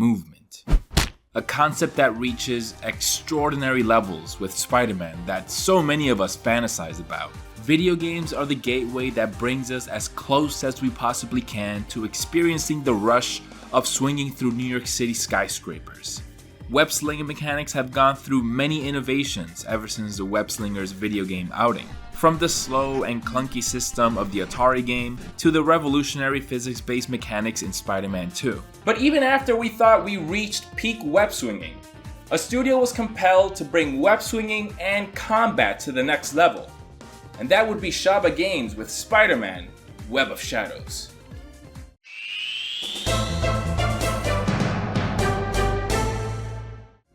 movement. A concept that reaches extraordinary levels with Spider-Man that so many of us fantasize about. Video games are the gateway that brings us as close as we possibly can to experiencing the rush of swinging through New York City skyscrapers. Web-slinging mechanics have gone through many innovations ever since the Web-Slingers video game outing. From the slow and clunky system of the Atari game to the revolutionary physics-based mechanics in Spider-Man 2. But even after we thought we reached peak web swinging, a studio was compelled to bring web swinging and combat to the next level. And that would be Shaba Games with Spider-Man: Web of Shadows.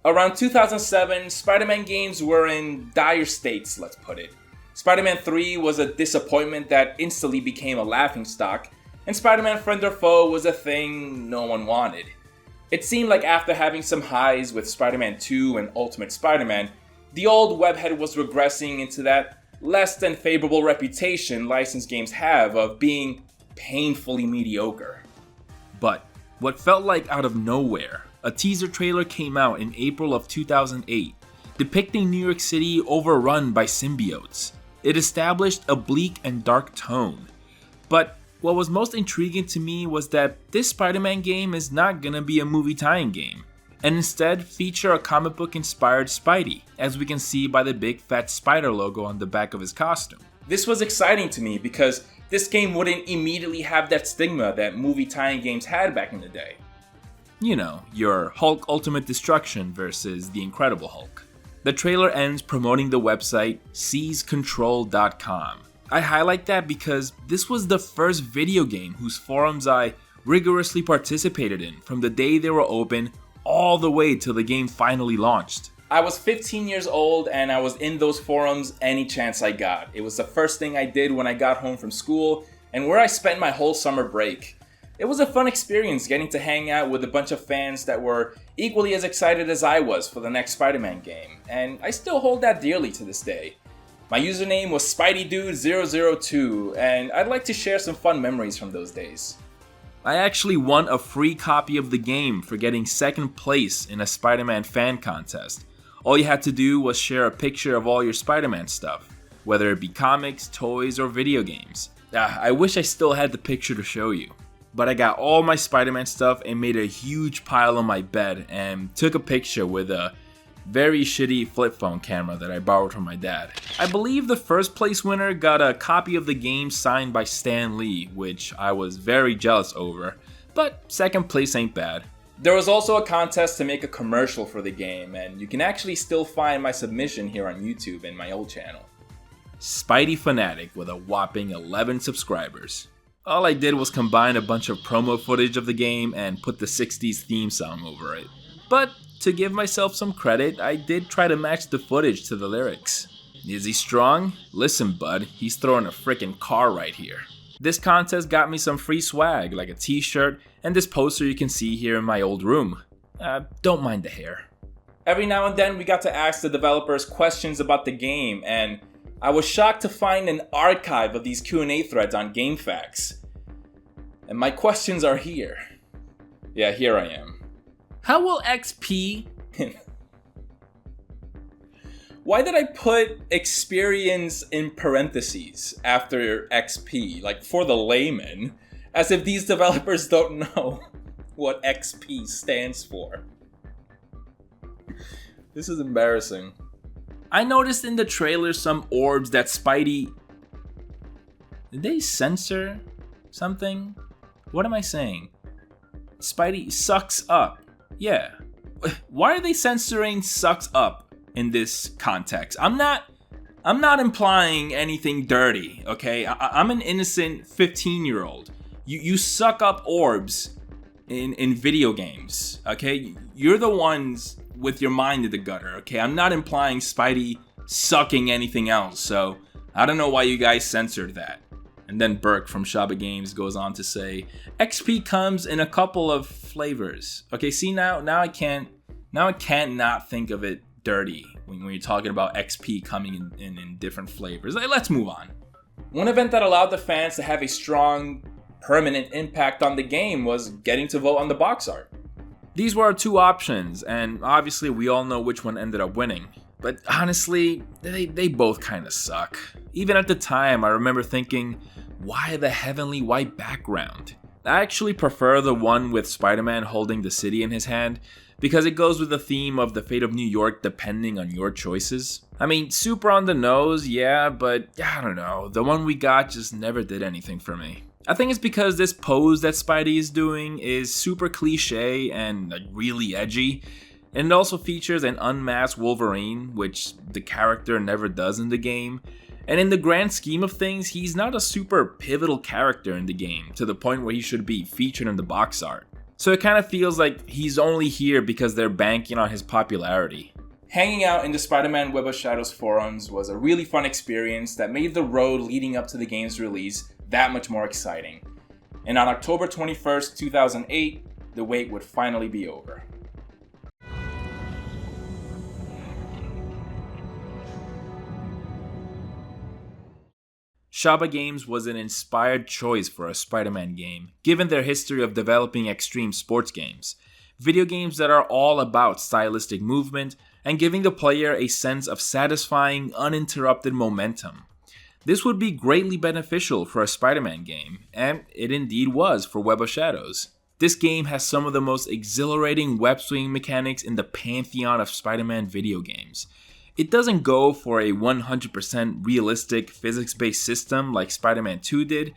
Around 2007, Spider-Man games were in dire states, let's put it. Spider-Man 3 was a disappointment that instantly became a laughingstock, and Spider-Man Friend or Foe was a thing no one wanted. It seemed like after having some highs with Spider-Man 2 and Ultimate Spider-Man, the old webhead was regressing into that less than favorable reputation licensed games have of being painfully mediocre. But what felt like out of nowhere, a teaser trailer came out in April of 2008, depicting New York City overrun by symbiotes. It established a bleak and dark tone. But what was most intriguing to me was that this Spider-Man game is not gonna be a movie tie-in game, and instead feature a comic book inspired Spidey, as we can see by the big fat spider logo on the back of his costume. This was exciting to me because this game wouldn't immediately have that stigma that movie tie-in games had back in the day. You know, your Hulk Ultimate Destruction versus the Incredible Hulk. The trailer ends promoting the website seizecontrol.com. I highlight that because this was the first video game whose forums I rigorously participated in from the day they were open all the way till the game finally launched. I was 15 years old and I was in those forums any chance I got. It was the first thing I did when I got home from school and where I spent my whole summer break. It was a fun experience getting to hang out with a bunch of fans that were equally as excited as I was for the next Spider-Man game, and I still hold that dearly to this day. My username was SpideyDude002, and I'd like to share some fun memories from those days. I actually won a free copy of the game for getting second place in a Spider-Man fan contest. All you had to do was share a picture of all your Spider-Man stuff, whether it be comics, toys, or video games. I wish I still had the picture to show you. But I got all my Spider-Man stuff and made a huge pile on my bed and took a picture with a very shitty flip phone camera that I borrowed from my dad. I believe the first place winner got a copy of the game signed by Stan Lee, which I was very jealous over, but second place ain't bad. There was also a contest to make a commercial for the game, and you can actually still find my submission here on YouTube in my old channel. Spidey Fanatic with a whopping 11 subscribers. All I did was combine a bunch of promo footage of the game and put the 60s theme song over it. But to give myself some credit, I did try to match the footage to the lyrics. Is he strong? Listen bud, he's throwing a frickin' car right here. This contest got me some free swag like a t-shirt and this poster you can see here in my old room. Don't mind the hair. Every now and then we got to ask the developers questions about the game, and I was shocked to find an archive of these Q&A threads on GameFAQs. And my questions are here. Yeah, here I am. How will XP... Why did I put experience in parentheses after XP, like for the layman, as if these developers don't know what XP stands for? This is embarrassing. I noticed in the trailer some orbs that Spidey... Did they censor something? What am I saying? Spidey sucks up. Yeah. Why are they censoring sucks up in this context? I'm not implying anything dirty, okay? I'm an innocent 15-year-old. You suck up orbs in video games, okay? You're the ones with your mind in the gutter, okay? I'm not implying Spidey sucking anything else, so I don't know why you guys censored that. And then Burke from Shaba Games goes on to say, XP comes in a couple of flavors. Okay, see now I can't not think of it dirty when you're talking about XP coming in different flavors. Let's move on. One event that allowed the fans to have a strong, permanent impact on the game was getting to vote on the box art. These were our two options, and obviously we all know which one ended up winning. But honestly, they both kinda suck. Even at the time, I remember thinking, why the heavenly white background? I actually prefer the one with Spider-Man holding the city in his hand, because it goes with the theme of the fate of New York depending on your choices. I mean, super on the nose, yeah, but I don't know, the one we got just never did anything for me. I think it's because this pose that Spidey is doing is super cliche and really edgy, and it also features an unmasked Wolverine, which the character never does in the game. And in the grand scheme of things, he's not a super pivotal character in the game, to the point where he should be featured in the box art. So it kind of feels like he's only here because they're banking on his popularity. Hanging out in the Spider-Man Web of Shadows forums was a really fun experience that made the road leading up to the game's release that much more exciting. And on October 21st, 2008, the wait would finally be over. Shaba Games was an inspired choice for a Spider-Man game, given their history of developing extreme sports games. Video games that are all about stylistic movement and giving the player a sense of satisfying, uninterrupted momentum. This would be greatly beneficial for a Spider-Man game, and it indeed was for Web of Shadows. This game has some of the most exhilarating web swinging mechanics in the pantheon of Spider-Man video games. It doesn't go for a 100% realistic physics-based system like Spider-Man 2 did,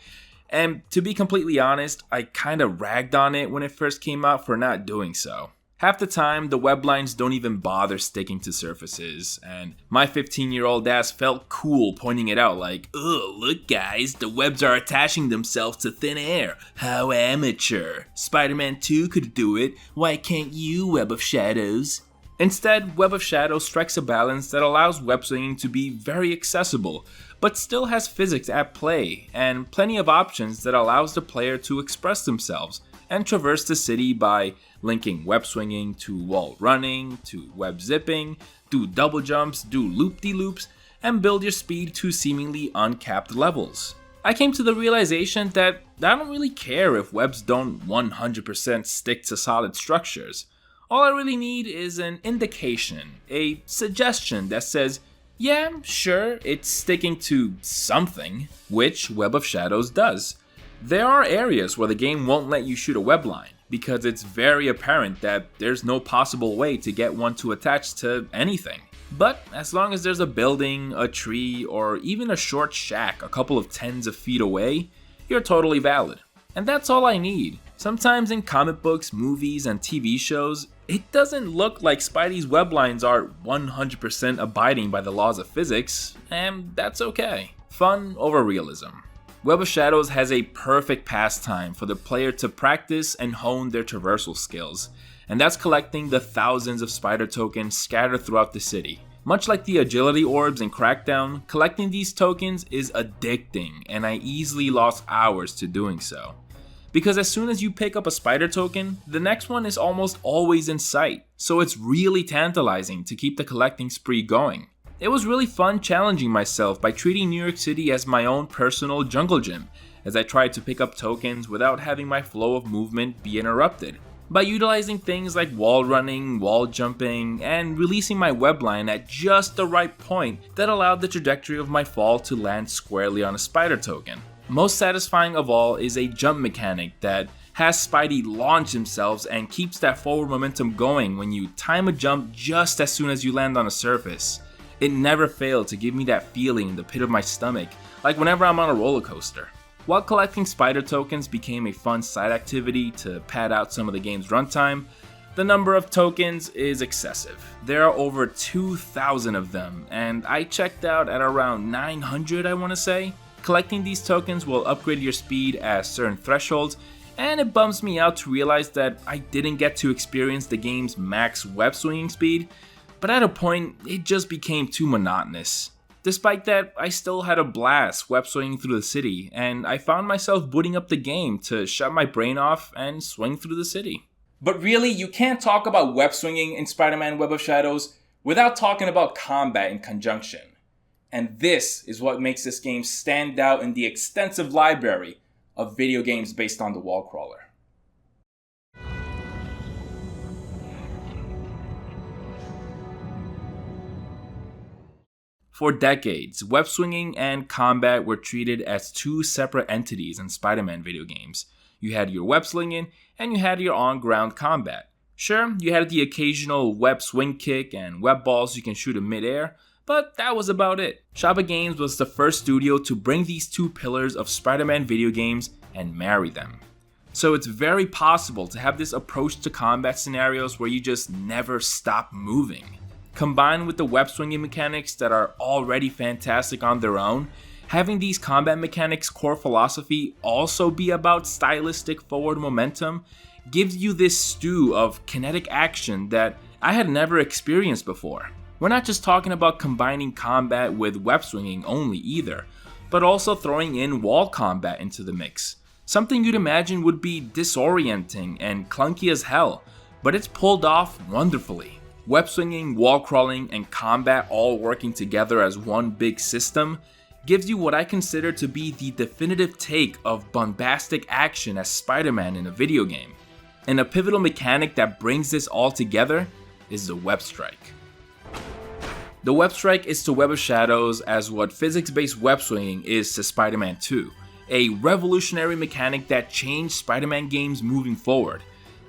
and to be completely honest, I kinda ragged on it when it first came out for not doing so. Half the time, the web lines don't even bother sticking to surfaces, and my 15-year-old ass felt cool pointing it out like, "Ugh, look guys, the webs are attaching themselves to thin air. How amateur. Spider-Man 2 could do it, why can't you, Web of Shadows?" Instead, Web of Shadows strikes a balance that allows web swinging to be very accessible, but still has physics at play, and plenty of options that allows the player to express themselves and traverse the city by linking web swinging to wall running, to web zipping, do double jumps, do loop-de-loops, and build your speed to seemingly uncapped levels. I came to the realization that I don't really care if webs don't 100% stick to solid structures. All I really need is an indication, a suggestion that says, yeah, sure, it's sticking to something, which Web of Shadows does. There are areas where the game won't let you shoot a web line, because it's very apparent that there's no possible way to get one to attach to anything. But as long as there's a building, a tree, or even a short shack a couple of tens of feet away, you're totally valid. And that's all I need. Sometimes in comic books, movies, and TV shows, it doesn't look like Spidey's web lines are 100% abiding by the laws of physics, and that's okay. Fun over realism. Web of Shadows has a perfect pastime for the player to practice and hone their traversal skills, and that's collecting the thousands of spider tokens scattered throughout the city. Much like the agility orbs in Crackdown, collecting these tokens is addicting, and I easily lost hours to doing so. Because as soon as you pick up a spider token, the next one is almost always in sight, so it's really tantalizing to keep the collecting spree going. It was really fun challenging myself by treating New York City as my own personal jungle gym, as I tried to pick up tokens without having my flow of movement be interrupted. By utilizing things like wall running, wall jumping, and releasing my web line at just the right point that allowed the trajectory of my fall to land squarely on a spider token. Most satisfying of all is a jump mechanic that has Spidey launch himself and keeps that forward momentum going when you time a jump just as soon as you land on a surface. It never failed to give me that feeling in the pit of my stomach, like whenever I'm on a roller coaster. While collecting spider tokens became a fun side activity to pad out some of the game's runtime, the number of tokens is excessive. There are over 2,000 of them, and I checked out at around 900, I want to say. Collecting these tokens will upgrade your speed at certain thresholds, and it bums me out to realize that I didn't get to experience the game's max web swinging speed, but at a point, it just became too monotonous. Despite that, I still had a blast web swinging through the city, and I found myself booting up the game to shut my brain off and swing through the city. But really, you can't talk about web swinging in Spider-Man Web of Shadows without talking about combat in conjunction. And this is what makes this game stand out in the extensive library of video games based on the wall crawler. For decades, web swinging and combat were treated as two separate entities in Spider-Man video games. You had your web slinging and you had your on-ground combat. Sure, you had the occasional web swing kick and web balls you can shoot in midair, but that was about it. Shaba Games was the first studio to bring these two pillars of Spider-Man video games and marry them. So it's very possible to have this approach to combat scenarios where you just never stop moving. Combined with the web swinging mechanics that are already fantastic on their own, having these combat mechanics' core philosophy also be about stylistic forward momentum gives you this stew of kinetic action that I had never experienced before. We're not just talking about combining combat with web swinging only either, but also throwing in wall combat into the mix. Something you'd imagine would be disorienting and clunky as hell, but it's pulled off wonderfully. Web swinging, wall crawling, and combat all working together as one big system gives you what I consider to be the definitive take of bombastic action as Spider-Man in a video game. And a pivotal mechanic that brings this all together is the web strike. The web strike is to Web of Shadows as what physics-based web swinging is to Spider-Man 2, a revolutionary mechanic that changed Spider-Man games moving forward.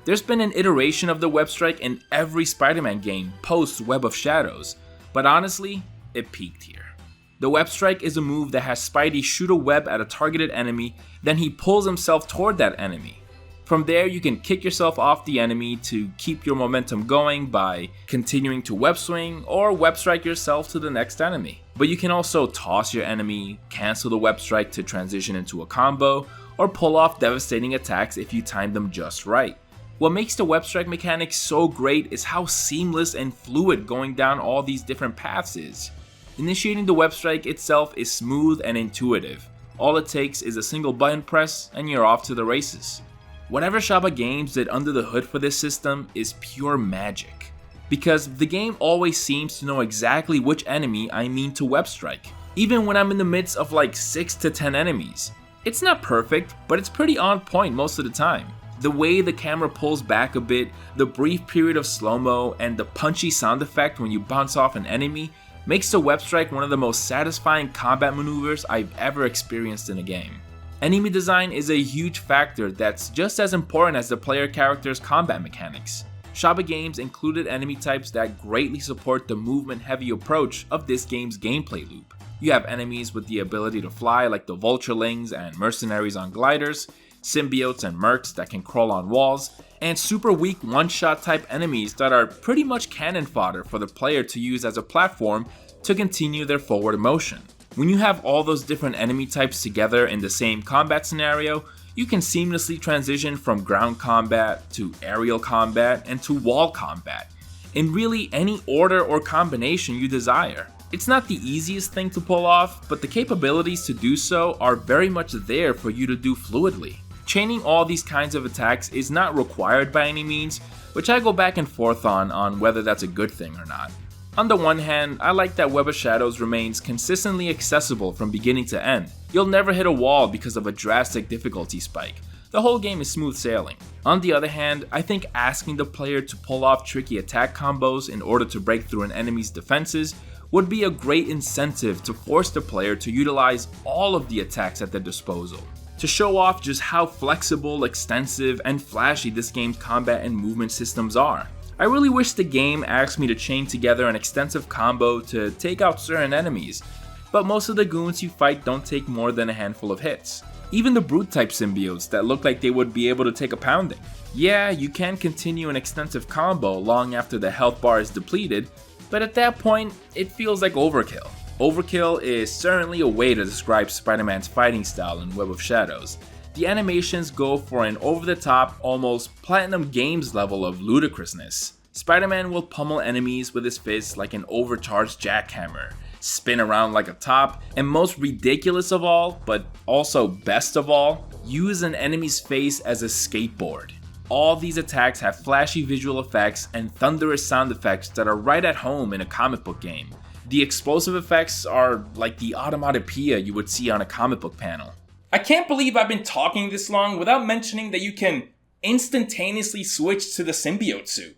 There's been an iteration of the web strike in every Spider-Man game post Web of Shadows, but honestly, it peaked here. The web strike is a move that has Spidey shoot a web at a targeted enemy, then he pulls himself toward that enemy. From there, you can kick yourself off the enemy to keep your momentum going by continuing to web swing or web strike yourself to the next enemy. But you can also toss your enemy, cancel the web strike to transition into a combo, or pull off devastating attacks if you time them just right. What makes the web strike mechanic so great is how seamless and fluid going down all these different paths is. Initiating the web strike itself is smooth and intuitive. All it takes is a single button press and you're off to the races. Whatever Shaba Games did under the hood for this system is pure magic, because the game always seems to know exactly which enemy I mean to web strike, even when I'm in the midst of like 6 to 10 enemies. It's not perfect, but it's pretty on point most of the time. The way the camera pulls back a bit, the brief period of slow-mo, and the punchy sound effect when you bounce off an enemy makes the web strike one of the most satisfying combat maneuvers I've ever experienced in a game. Enemy design is a huge factor that's just as important as the player character's combat mechanics. Shaba Games included enemy types that greatly support the movement-heavy approach of this game's gameplay loop. You have enemies with the ability to fly like the Vulturelings and mercenaries on gliders, symbiotes and mercs that can crawl on walls, and super weak one-shot type enemies that are pretty much cannon fodder for the player to use as a platform to continue their forward motion. When you have all those different enemy types together in the same combat scenario, you can seamlessly transition from ground combat to aerial combat and to wall combat, in really any order or combination you desire. It's not the easiest thing to pull off, but the capabilities to do so are very much there for you to do fluidly. Chaining all these kinds of attacks is not required by any means, which I go back and forth on whether that's a good thing or not. On the one hand, I like that Web of Shadows remains consistently accessible from beginning to end. You'll never hit a wall because of a drastic difficulty spike. The whole game is smooth sailing. On the other hand, I think asking the player to pull off tricky attack combos in order to break through an enemy's defenses would be a great incentive to force the player to utilize all of the attacks at their disposal, to show off just how flexible, extensive, and flashy this game's combat and movement systems are. I really wish the game asked me to chain together an extensive combo to take out certain enemies, but most of the goons you fight don't take more than a handful of hits. Even the brute type symbiotes that look like they would be able to take a pounding. Yeah, you can continue an extensive combo long after the health bar is depleted, but at that point, it feels like overkill. Overkill is certainly a way to describe Spider-Man's fighting style in Web of Shadows. The animations go for an over-the-top, almost Platinum Games level of ludicrousness. Spider-Man will pummel enemies with his fists like an overcharged jackhammer, spin around like a top, and most ridiculous of all, but also best of all, use an enemy's face as a skateboard. All these attacks have flashy visual effects and thunderous sound effects that are right at home in a comic book game. The explosive effects are like the automatopoeia you would see on a comic book panel. I can't believe I've been talking this long without mentioning that you can instantaneously switch to the symbiote suit.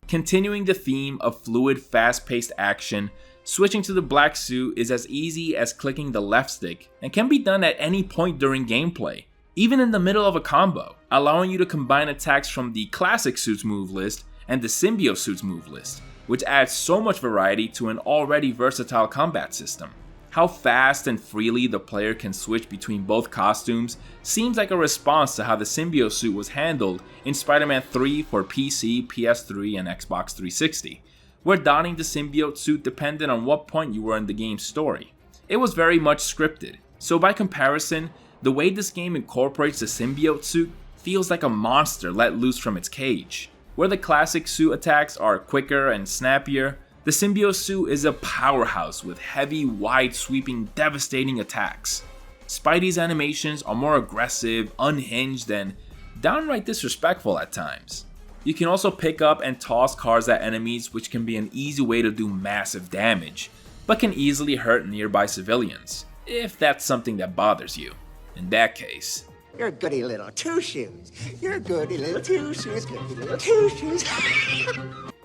Continuing the theme of fluid, fast-paced action, Switching to the black suit is as easy as clicking the left stick and can be done at any point during gameplay, even in the middle of a combo, allowing you to combine attacks from the classic suits move list and the symbiote suits move list, which adds so much variety to an already versatile combat system. How fast and freely the player can switch between both costumes seems like a response to how the symbiote suit was handled in Spider-Man 3 for PC, PS3, and Xbox 360, where donning the symbiote suit depended on what point you were in the game's story. It was very much scripted, so by comparison, the way this game incorporates the symbiote suit feels like a monster let loose from its cage. Where the classic suit attacks are quicker and snappier, the symbiote suit is a powerhouse with heavy, wide-sweeping, devastating attacks. Spidey's animations are more aggressive, unhinged, and downright disrespectful at times. You can also pick up and toss cars at enemies, which can be an easy way to do massive damage, but can easily hurt nearby civilians, if that's something that bothers you. In that case, you're a goody little two-shoes. You're a goody little two-shoes, goody little two-shoes.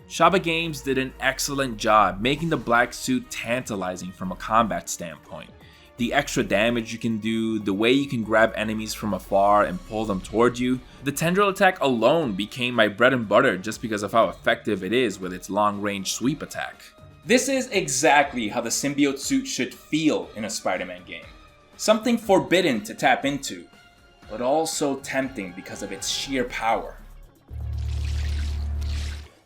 Shaba Games did an excellent job making the black suit tantalizing from a combat standpoint. The extra damage you can do, the way you can grab enemies from afar and pull them towards you. The tendril attack alone became my bread and butter just because of how effective it is with its long-range sweep attack. This is exactly how the symbiote suit should feel in a Spider-Man game. Something forbidden to tap into, but also tempting because of its sheer power.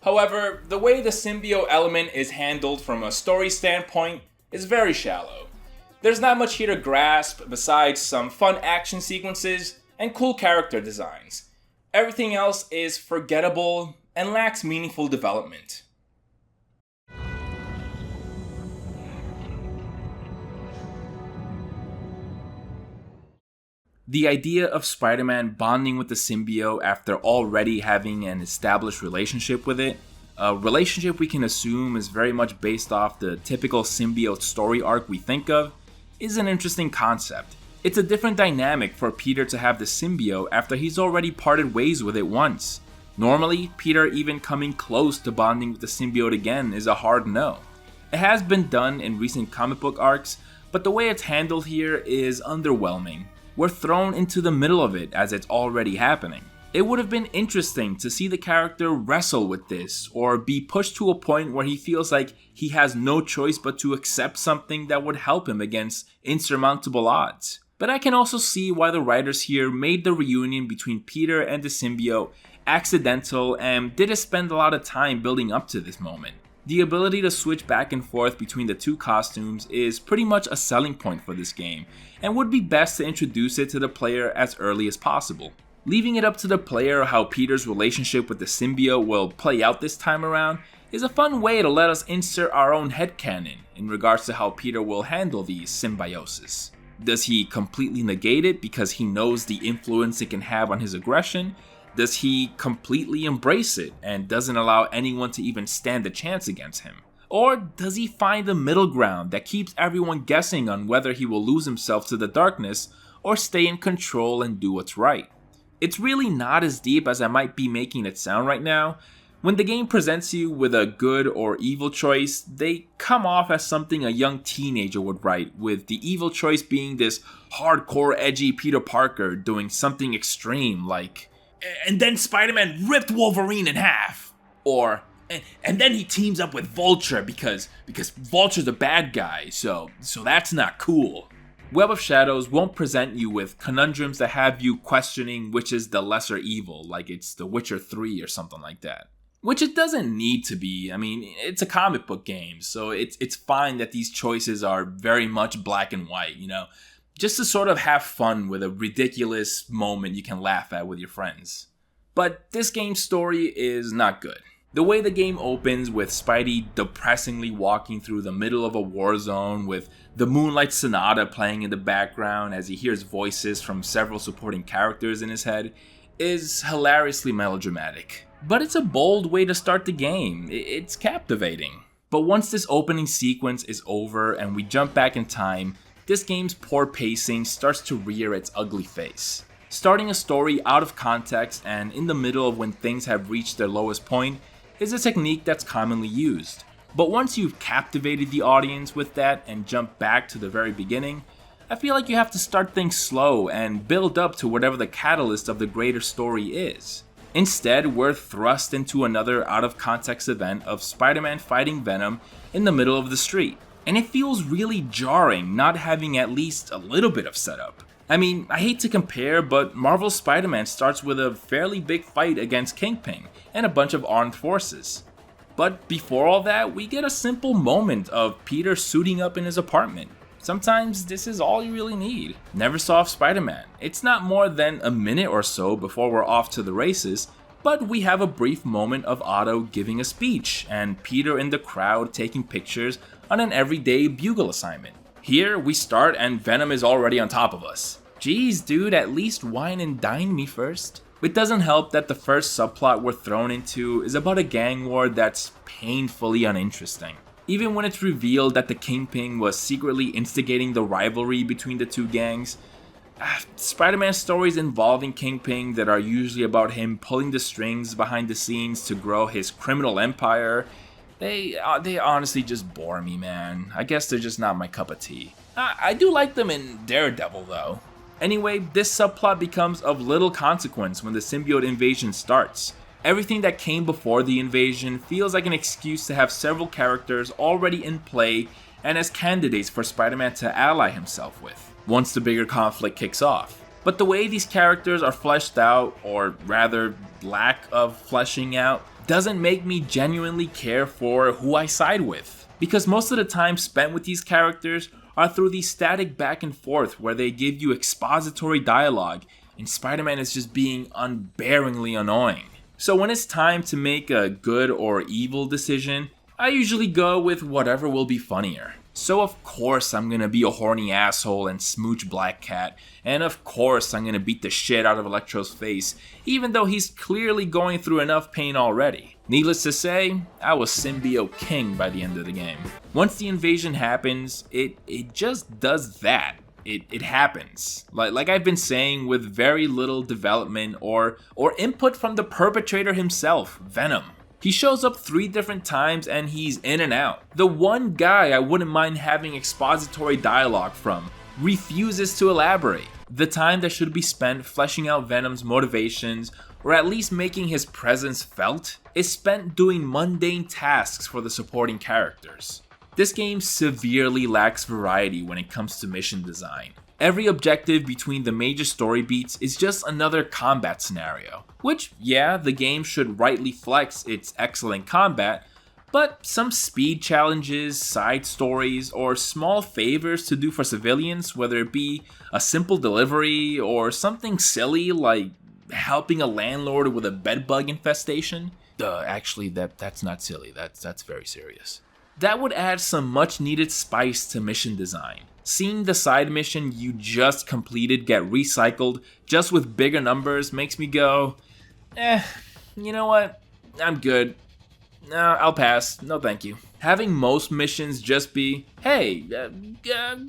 However, the way the symbiote element is handled from a story standpoint is very shallow. There's not much here to grasp besides some fun action sequences and cool character designs. Everything else is forgettable and lacks meaningful development. The idea of Spider-Man bonding with the symbiote after already having an established relationship with it, a relationship we can assume is very much based off the typical symbiote story arc we think of, is an interesting concept. It's a different dynamic for Peter to have the symbiote after he's already parted ways with it once. Normally, Peter even coming close to bonding with the symbiote again is a hard no. It has been done in recent comic book arcs, but the way it's handled here is underwhelming. We're thrown into the middle of it as it's already happening. It would have been interesting to see the character wrestle with this, or be pushed to a point where he feels like he has no choice but to accept something that would help him against insurmountable odds. But I can also see why the writers here made the reunion between Peter and the symbiote accidental and didn't spend a lot of time building up to this moment. The ability to switch back and forth between the two costumes is pretty much a selling point for this game, and would be best to introduce it to the player as early as possible. Leaving it up to the player how Peter's relationship with the symbiote will play out this time around is a fun way to let us insert our own headcanon in regards to how Peter will handle the symbiosis. Does he completely negate it because he knows the influence it can have on his aggression? Does he completely embrace it and doesn't allow anyone to even stand a chance against him? Or does he find a middle ground that keeps everyone guessing on whether he will lose himself to the darkness or stay in control and do what's right? It's really not as deep as I might be making it sound right now. When the game presents you with a good or evil choice, they come off as something a young teenager would write, with the evil choice being this hardcore edgy Peter Parker doing something extreme like, and then Spider-Man ripped Wolverine in half, or and then he teams up with Vulture because Vulture's a bad guy, so that's not cool. Web of Shadows won't present you with conundrums that have you questioning which is the lesser evil, like it's The Witcher 3 or something like that. Which it doesn't need to be. I mean, it's a comic book game, so it's fine that these choices are very much black and white, you know? Just to sort of have fun with a ridiculous moment you can laugh at with your friends. But this game's story is not good. The way the game opens with Spidey depressingly walking through the middle of a war zone with the Moonlight Sonata playing in the background as he hears voices from several supporting characters in his head is hilariously melodramatic. But it's a bold way to start the game. It's captivating. But once this opening sequence is over and we jump back in time, this game's poor pacing starts to rear its ugly face. Starting a story out of context and in the middle of when things have reached their lowest point is a technique that's commonly used. But once you've captivated the audience with that and jump back to the very beginning, I feel like you have to start things slow and build up to whatever the catalyst of the greater story is. Instead, we're thrust into another out-of-context event of Spider-Man fighting Venom in the middle of the street. And it feels really jarring not having at least a little bit of setup. I mean, I hate to compare, but Marvel's Spider-Man starts with a fairly big fight against Kingpin and a bunch of armed forces. But before all that, we get a simple moment of Peter suiting up in his apartment. Sometimes this is all you really need. Neversoft Spider-Man. It's not more than a minute or so before we're off to the races, but we have a brief moment of Otto giving a speech and Peter in the crowd taking pictures on an everyday bugle assignment. Here we start and Venom is already on top of us. Jeez dude, at least wine and dine me first. It doesn't help that the first subplot we're thrown into is about a gang war that's painfully uninteresting. Even when it's revealed that the Kingpin was secretly instigating the rivalry between the two gangs, Spider-Man stories involving Kingpin that are usually about him pulling the strings behind the scenes to grow his criminal empire, they honestly just bore me, man. I guess they're just not my cup of tea. I do like them in Daredevil though. Anyway, this subplot becomes of little consequence when the symbiote invasion starts. Everything that came before the invasion feels like an excuse to have several characters already in play and as candidates for Spider-Man to ally himself with, once the bigger conflict kicks off. But the way these characters are fleshed out, or rather lack of fleshing out, doesn't make me genuinely care for who I side with. Because most of the time spent with these characters are through the static back and forth where they give you expository dialogue and Spider-Man is just being unbearingly annoying. So when it's time to make a good or evil decision, I usually go with whatever will be funnier. So of course I'm gonna be a horny asshole and smooch Black Cat, and of course I'm gonna beat the shit out of Electro's face, even though he's clearly going through enough pain already. Needless to say, I was symbiote king by the end of the game. Once the invasion happens, it just does that. It happens. Like I've been saying, with very little development or input from the perpetrator himself, Venom. He shows up 3 different times and he's in and out. The one guy I wouldn't mind having expository dialogue from refuses to elaborate. The time that should be spent fleshing out Venom's motivations, or at least making his presence felt, is spent doing mundane tasks for the supporting characters. This game severely lacks variety when it comes to mission design. Every objective between the major story beats is just another combat scenario. Which, yeah, the game should rightly flex its excellent combat, but some speed challenges, side stories, or small favors to do for civilians, whether it be a simple delivery or something silly like helping a landlord with a bedbug infestation. Actually, that's not silly, that's very serious. That would add some much needed spice to mission design. Seeing the side mission you just completed get recycled just with bigger numbers makes me go, you know what, I'm good. I'll pass, no thank you. Having most missions just be, hey,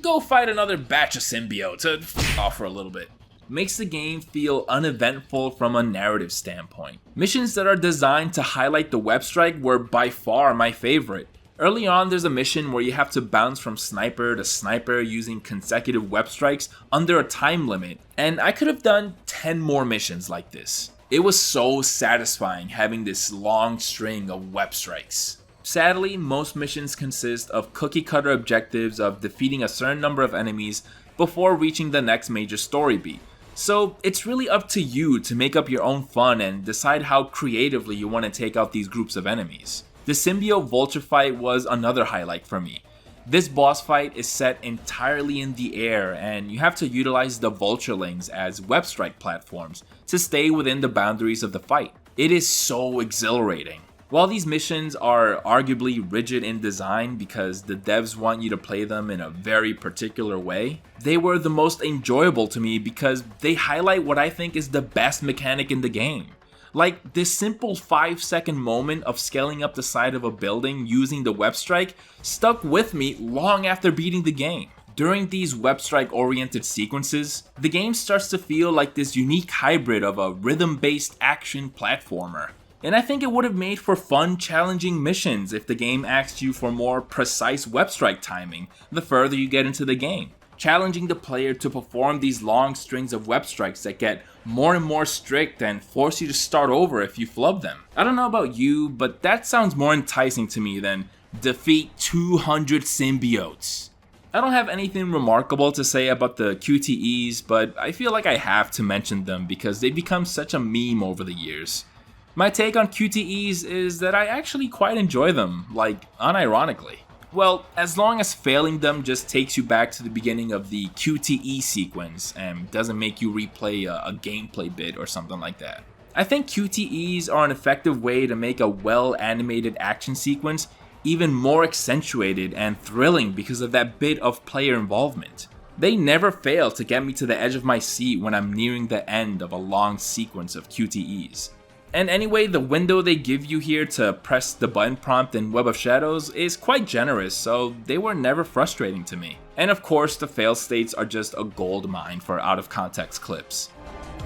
go fight another batch of symbiotes, off for a little bit, makes the game feel uneventful from a narrative standpoint. Missions that are designed to highlight the web strike were by far my favorite. Early on, there's a mission where you have to bounce from sniper to sniper using consecutive web strikes under a time limit, and I could have done 10 more missions like this. It was so satisfying having this long string of web strikes. Sadly, most missions consist of cookie cutter objectives of defeating a certain number of enemies before reaching the next major story beat. So it's really up to you to make up your own fun and decide how creatively you want to take out these groups of enemies. The symbiote vulture fight was another highlight for me. This boss fight is set entirely in the air and you have to utilize the vulturelings as web strike platforms to stay within the boundaries of the fight. It is so exhilarating. While these missions are arguably rigid in design because the devs want you to play them in a very particular way, they were the most enjoyable to me because they highlight what I think is the best mechanic in the game. Like, this simple 5-second moment of scaling up the side of a building using the web strike stuck with me long after beating the game. During these web strike oriented sequences, the game starts to feel like this unique hybrid of a rhythm-based action platformer. And I think it would have made for fun, challenging missions if the game asked you for more precise web strike timing the further you get into the game, challenging the player to perform these long strings of web strikes that get more and more strict and force you to start over if you flub them. I don't know about you, but that sounds more enticing to me than defeat 200 symbiotes. I don't have anything remarkable to say about the QTEs, but I feel like I have to mention them because they've become such a meme over the years. My take on QTEs is that I actually quite enjoy them, like unironically. Well, as long as failing them just takes you back to the beginning of the QTE sequence and doesn't make you replay a gameplay bit or something like that. I think QTEs are an effective way to make a well-animated action sequence even more accentuated and thrilling because of that bit of player involvement. They never fail to get me to the edge of my seat when I'm nearing the end of a long sequence of QTEs. And anyway, the window they give you here to press the button prompt in Web of Shadows is quite generous, so they were never frustrating to me. And of course, the fail states are just a gold mine for out of context clips.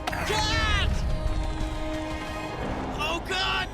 God! Oh God!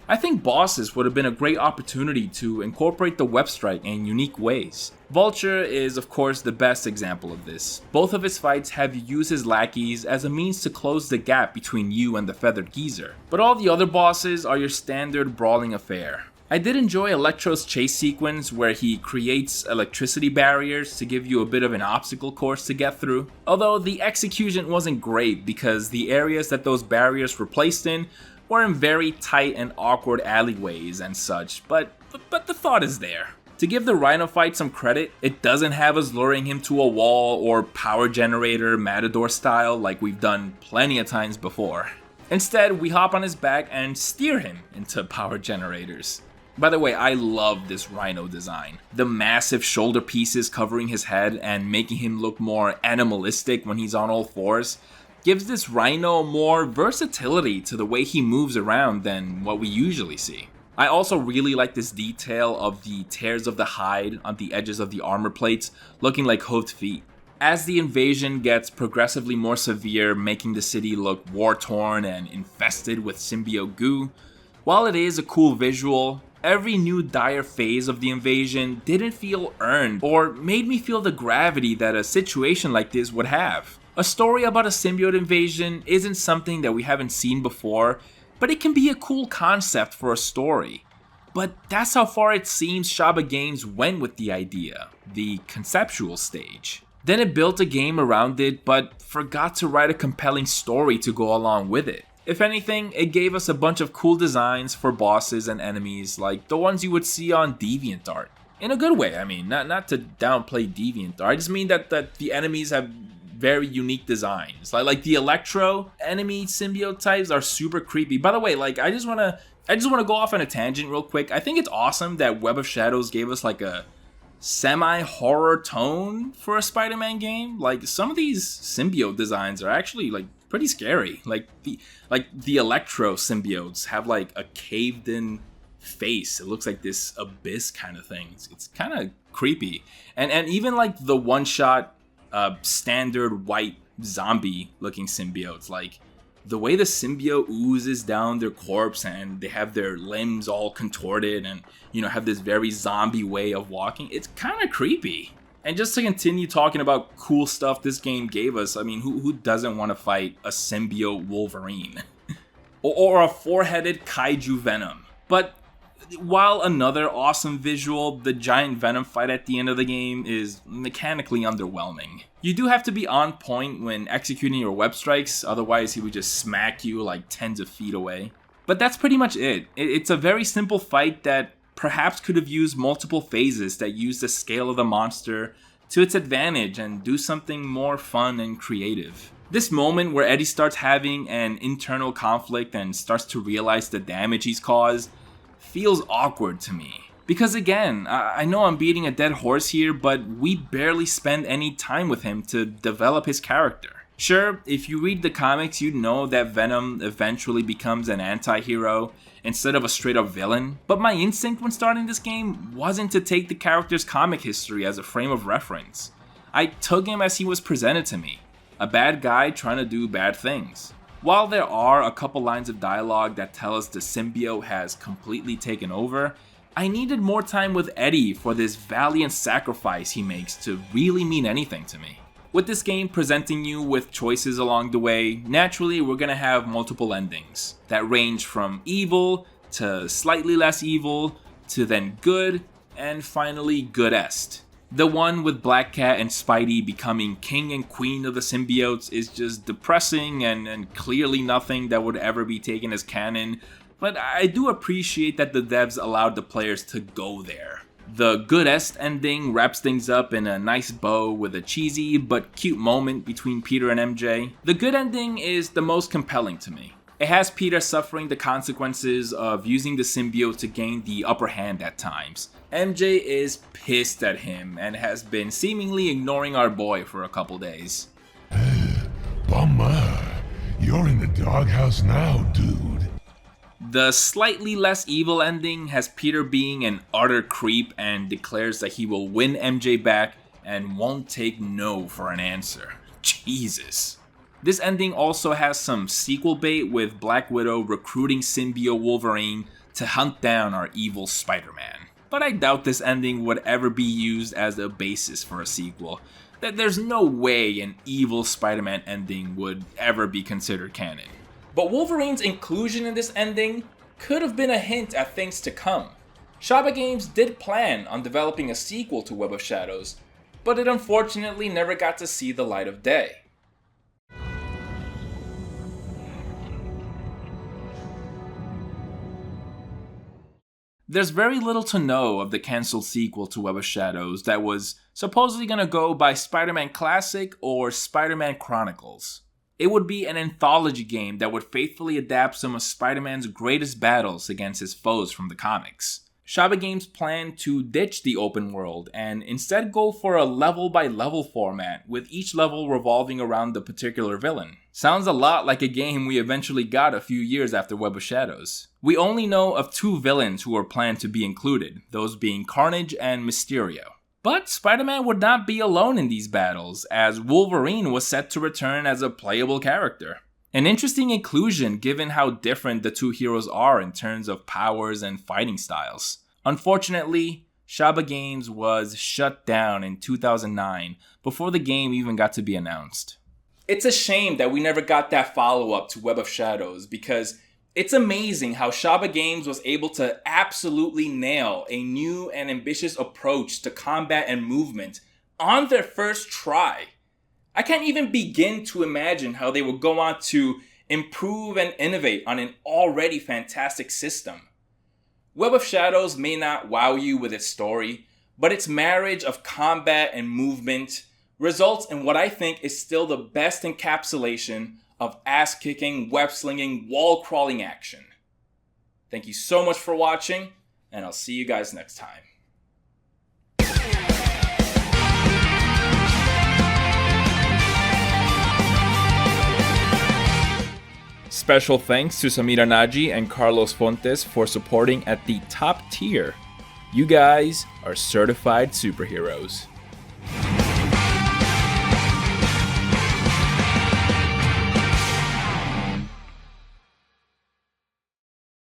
I think bosses would have been a great opportunity to incorporate the web strike in unique ways. Vulture is of course the best example of this. Both of his fights have you use his lackeys as a means to close the gap between you and the feathered geezer. But all the other bosses are your standard brawling affair. I did enjoy Electro's chase sequence where he creates electricity barriers to give you a bit of an obstacle course to get through. Although the execution wasn't great because the areas that those barriers were placed in were in very tight and awkward alleyways and such, but the thought is there. To give the Rhino fight some credit, it doesn't have us luring him to a wall or power generator Matador style like we've done plenty of times before. Instead, we hop on his back and steer him into power generators. By the way, I love this Rhino design. The massive shoulder pieces covering his head and making him look more animalistic when he's on all fours gives this Rhino more versatility to the way he moves around than what we usually see. I also really like this detail of the tears of the hide on the edges of the armor plates looking like hoofed feet. As the invasion gets progressively more severe, making the city look war-torn and infested with symbiote goo, while it is a cool visual, every new dire phase of the invasion didn't feel earned or made me feel the gravity that a situation like this would have. A story about a symbiote invasion isn't something that we haven't seen before, but it can be a cool concept for a story. But that's how far it seems Shaba Games went with the idea, the conceptual stage. Then it built a game around it, but forgot to write a compelling story to go along with it. If anything, it gave us a bunch of cool designs for bosses and enemies like the ones you would see on DeviantArt. In a good way, I mean, not to downplay DeviantArt, I just mean that the enemies have very unique designs. Like the Electro enemy symbiote types are super creepy. By the way, like I just wanna go off on a tangent real quick. I think it's awesome that Web of Shadows gave us like a semi-horror tone for a Spider-Man game. Like some of these symbiote designs are actually like pretty scary. Like the Electro symbiotes have like a caved-in face. It looks like this abyss kind of thing. It's kind of creepy. And even like the one-shot standard white zombie looking symbiotes, like the way the symbiote oozes down their corpse and they have their limbs all contorted and have this very zombie way of walking, it's kind of creepy. And just to continue talking about cool stuff this game gave us, I mean, who doesn't want to fight a symbiote Wolverine or a four-headed kaiju Venom? But while another awesome visual, the giant Venom fight at the end of the game is mechanically underwhelming. You do have to be on point when executing your web strikes, otherwise he would just smack you like tens of feet away. But that's pretty much it. It's a very simple fight that perhaps could have used multiple phases that use the scale of the monster to its advantage and do something more fun and creative. This moment where Eddie starts having an internal conflict and starts to realize the damage he's caused feels awkward to me. Because again, I know I'm beating a dead horse here, but we barely spend any time with him to develop his character. Sure, if you read the comics, you'd know that Venom eventually becomes an anti-hero instead of a straight-up villain, but my instinct when starting this game wasn't to take the character's comic history as a frame of reference. I took him as he was presented to me, a bad guy trying to do bad things. While there are a couple lines of dialogue that tell us the symbiote has completely taken over, I needed more time with Eddie for this valiant sacrifice he makes to really mean anything to me. With this game presenting you with choices along the way, naturally we're gonna have multiple endings that range from evil to slightly less evil to then good and finally goodest. The one with Black Cat and Spidey becoming king and queen of the symbiotes is just depressing and clearly nothing that would ever be taken as canon, but I do appreciate that the devs allowed the players to go there. The goodest ending wraps things up in a nice bow with a cheesy but cute moment between Peter and MJ. The good ending is the most compelling to me. It has Peter suffering the consequences of using the symbiote to gain the upper hand at times. MJ is pissed at him and has been seemingly ignoring our boy for a couple days. Bummer. You're in the doghouse now, dude. The slightly less evil ending has Peter being an utter creep and declares that he will win MJ back and won't take no for an answer. Jesus. This ending also has some sequel bait with Black Widow recruiting symbiote Wolverine to hunt down our evil Spider-Man. But I doubt this ending would ever be used as a basis for a sequel. There's no way an evil Spider-Man ending would ever be considered canon. But Wolverine's inclusion in this ending could have been a hint at things to come. Shaba Games did plan on developing a sequel to Web of Shadows, but it unfortunately never got to see the light of day. There's very little to know of the cancelled sequel to Web of Shadows that was supposedly gonna go by Spider-Man Classic or Spider-Man Chronicles. It would be an anthology game that would faithfully adapt some of Spider-Man's greatest battles against his foes from the comics. Shaba Games planned to ditch the open world and instead go for a level-by-level format, with each level revolving around the particular villain. Sounds a lot like a game we eventually got a few years after Web of Shadows. We only know of 2 villains who were planned to be included, those being Carnage and Mysterio. But Spider-Man would not be alone in these battles, as Wolverine was set to return as a playable character. An interesting inclusion given how different the 2 heroes are in terms of powers and fighting styles. Unfortunately, Shaba Games was shut down in 2009 before the game even got to be announced. It's a shame that we never got that follow-up to Web of Shadows, because it's amazing how Shaba Games was able to absolutely nail a new and ambitious approach to combat and movement on their first try. I can't even begin to imagine how they would go on to improve and innovate on an already fantastic system. Web of Shadows may not wow you with its story, but its marriage of combat and movement results in what I think is still the best encapsulation of ass-kicking, web-slinging, wall-crawling action. Thank you so much for watching, and I'll see you guys next time. Special thanks to Samira Naji and Carlos Fontes for supporting at the top tier. You guys are certified superheroes.